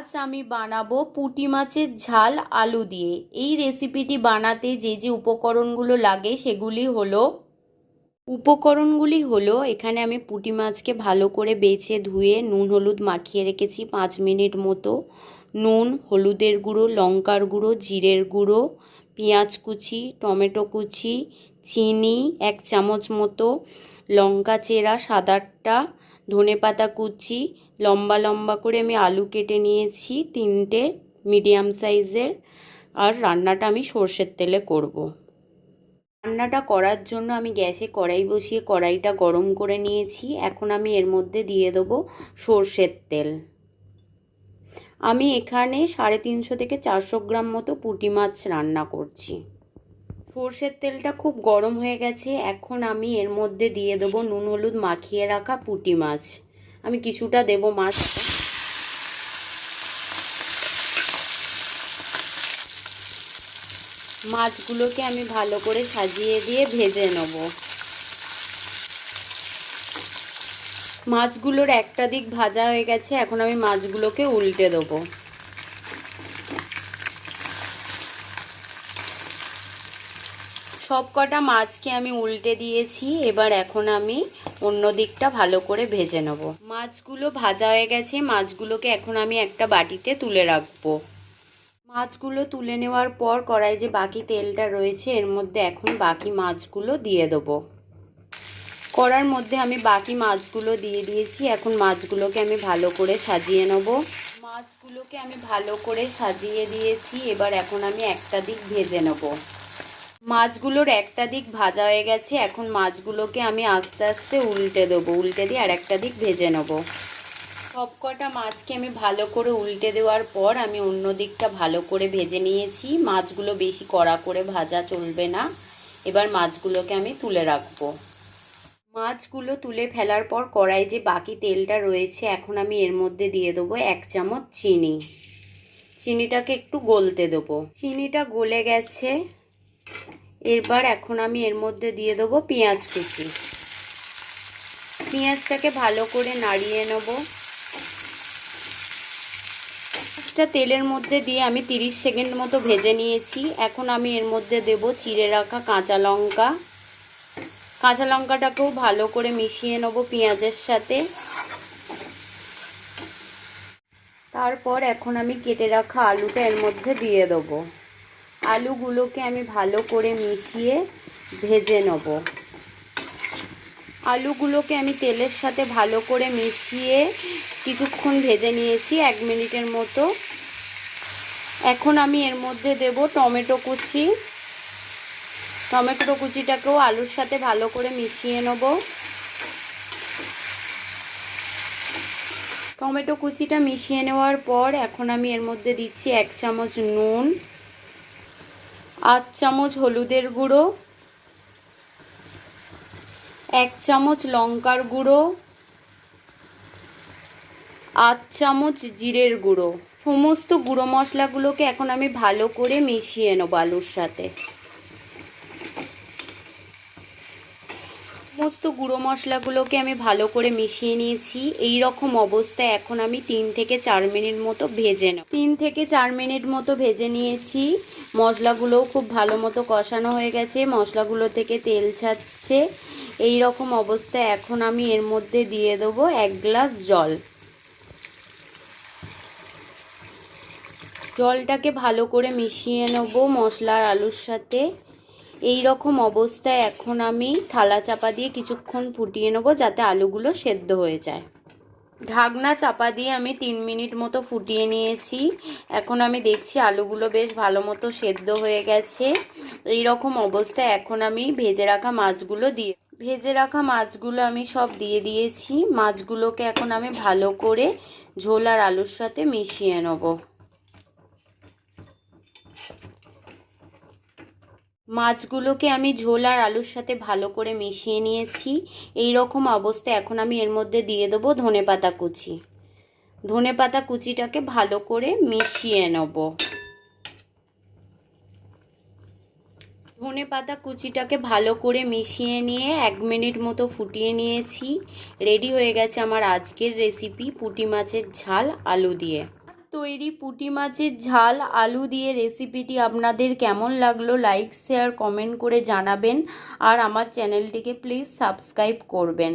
আজ আমি বানাবো পুঁটি মাছের ঝাল আলু দিয়ে। এই রেসিপিটি বানাতে যে যে উপকরণগুলো লাগে উপকরণগুলি হলো এখানে আমি পুঁটি মাছকে ভালো করে বেছে ধুয়ে নুন হলুদ মাখিয়ে রেখেছি 5 মিনিট মতো। নুন, হলুদের গুঁড়ো, লঙ্কার গুঁড়ো, জিরের গুঁড়ো, পেঁয়াজ কুচি, টমেটো কুচি, চিনি 1 চামচ মতো, লঙ্কা চেরা 7-8টা, ধনেপাতা কুচি, লম্বা লম্বা করে আমি আলু কেটে নিয়েছি 3টে মিডিয়াম সাইজের। আর রান্নাটা আমি সর্ষের তেলে করব। রান্নাটা করার জন্য আমি গ্যাসে কড়াই বসিয়ে কড়াইটা গরম করে নিয়েছি। এখন আমি এর মধ্যে দিয়ে দেবো সর্ষের তেল। আমি এখানে 350 থেকে 400 গ্রাম মতো পুঁটি মাছ রান্না করছি। সর্ষের তেলটা খুব গরম হয়ে গেছে। এখন আমি এর মধ্যে দিয়ে দেবো নুন হলুদ মাখিয়ে রাখা পুঁটি মাছ। আমি কিছুটা দেবো মাছ। মাছগুলোকে আমি ভালো করে সাজিয়ে দিয়ে ভেজে নেব। মাছগুলোর একটা দিক ভাজা হয়ে গেছে। এখন আমি মাছগুলোকে উল্টে দেবো। সব কটা মাছকে আমি উল্টে দিয়েছি। এবার এখন আমি অন্য দিকটা ভালো করে ভেজে নেব। মাছগুলো ভাজা হয়ে গেছে। মাছগুলোকে এখন আমি একটা বাটিতে তুলে রাখবো। মাছগুলো তুলে নেওয়ার পর কড়াই যে বাকি তেলটা রয়েছে এর মধ্যে এখন বাকি মাছগুলো দিয়ে দেবো। কড়ার মধ্যে আমি বাকি মাছগুলো দিয়ে দিয়েছি। এখন মাছগুলোকে আমি ভালো করে সাজিয়ে নেব। মাছগুলোকে আমি ভালো করে সাজিয়ে দিয়েছি। এবার এখন আমি একটা দিক ভেজে নেব। মাছগুলোর একটা দিক ভাজা হয়ে গেছে। এখন মাছগুলোকে আমি আস্তে আস্তে উল্টে দেবো। উল্টে দিয়ে আর একটা দিক ভেজে নেব। সব কটা মাছকে আমি ভালো করে উল্টে দেওয়ার পর আমি অন্য দিকটা ভালো করে ভেজে নিয়েছি। মাছগুলো বেশি কড়া করে ভাজা চলবে না। এবার মাছগুলোকে আমি তুলে রাখবো। মাছগুলো তুলে ফেলার পর কড়াই যে বাকি তেলটা রয়েছে এখন আমি এর মধ্যে দিয়ে দেবো 1 চামচ চিনি। চিনিটাকে একটু গলতে দেবো। চিনিটা গলে গেছে। এবার এখন আমি এর মধ্যে দিয়ে দেবো পেঁয়াজ কুচি। পেঁয়াজটাকে ভালো করে নাড়িয়ে নেব। পেঁয়াজটা তেলের মধ্যে দিয়ে আমি 30 সেকেন্ড মতো ভেজে নিয়েছি। এখন আমি এর মধ্যে দেব চিড়ে রাখা কাঁচা লঙ্কা। কাঁচা লঙ্কাটাকেও ভালো করে মিশিয়ে নেব পেঁয়াজের সাথে। তারপর এখন আমি কেটে রাখা আলুটা এর মধ্যে দিয়ে দেবো। আলুগুলোকে আমি ভালো করে মিশিয়ে ভেজে নেব। আলুগুলোকে আমি তেলের সাথে ভালো করে মিশিয়ে কিছুক্ষণ ভেজে নিয়েছি 1 মিনিটের মতো। এখন আমি এর মধ্যে দেব টমেটো কুচি। টমেটো কুচিটাকেও আলুর সাথে ভালো করে মিশিয়ে নেব। টমেটো কুচিটা মিশিয়ে নেওয়ার পর এখন আমি এর মধ্যে দিচ্ছি 1 চামচ নুন, 8 চামচ হলুদের গুঁড়ো, 1 চামচ লঙ্কার গুঁড়ো, 8 চামচ জিরের গুঁড়ো। সমস্ত গুঁড়ো মশলাগুলোকে এখন আমি ভালো করে মিশিয়ে নেব আলুর সাথে। সমস্ত গুঁড়ো মশলাগুলোকে আমি ভালো করে মিশিয়ে নিয়েছি। এই রকম অবস্থায় এখন আমি 3 থেকে 4 মিনিট মতো ভেজে নেব। 3 থেকে 4 মিনিট মতো ভেজে নিয়েছি। মশলাগুলোও খুব ভালো মতো কষানো হয়ে গেছে। মশলাগুলো থেকে তেল ছাড়ছে। এই রকম অবস্থায় এখন আমি এর মধ্যে দিয়ে দেবো 1 গ্লাস জল। জলটাকে ভালো করে মিশিয়ে নেব মশলার আলুর সাথে। এই রকম অবস্থায় এখন আমি থালা চাপা দিয়ে কিছুক্ষণ ফুটিয়ে নেব যাতে আলুগুলো সেদ্ধ হয়ে যায়। ঢাকনা চাপা দিয়ে আমি 3 মিনিট মতো ফুটিয়ে নিয়েছি। এখন আমি দেখছি আলুগুলো বেশ ভালো মতো সেদ্ধ হয়ে গেছে। এই রকম অবস্থায় এখন আমি ভেজে রাখা মাছগুলো আমি সব দিয়ে দিয়েছি। মাছগুলোকে এখন আমি ভালো করে ঝোল আর আলুর সাথে মিশিয়ে নেব। মাছগুলোকে আমি ঝোল আর আলুর সাথে ভালো করে মিশিয়ে নিয়েছি। এই রকম অবস্থায় এখন আমি এর মধ্যে দিয়ে দেবো ধনেপাতা কুচি। ধনেপাতা কুচিটাকে ভালো করে মিশিয়ে নেব। ধনেপাতা কুচিটাকে ভালো করে মিশিয়ে নিয়ে 1 মিনিট মতো ফুটিয়ে নিয়েছি। রেডি হয়ে গেছে আমার আজকের রেসিপি পুঁটি মাছের ঝাল আলু দিয়ে। তৈরি পুঁটি মাছের ঝাল আলু দিয়ে রেসিপিটি আপনাদের কেমন লাগলো লাইক শেয়ার কমেন্ট করে জানাবেন আর আমার চ্যানেলটিকে প্লিজ সাবস্ক্রাইব করবেন।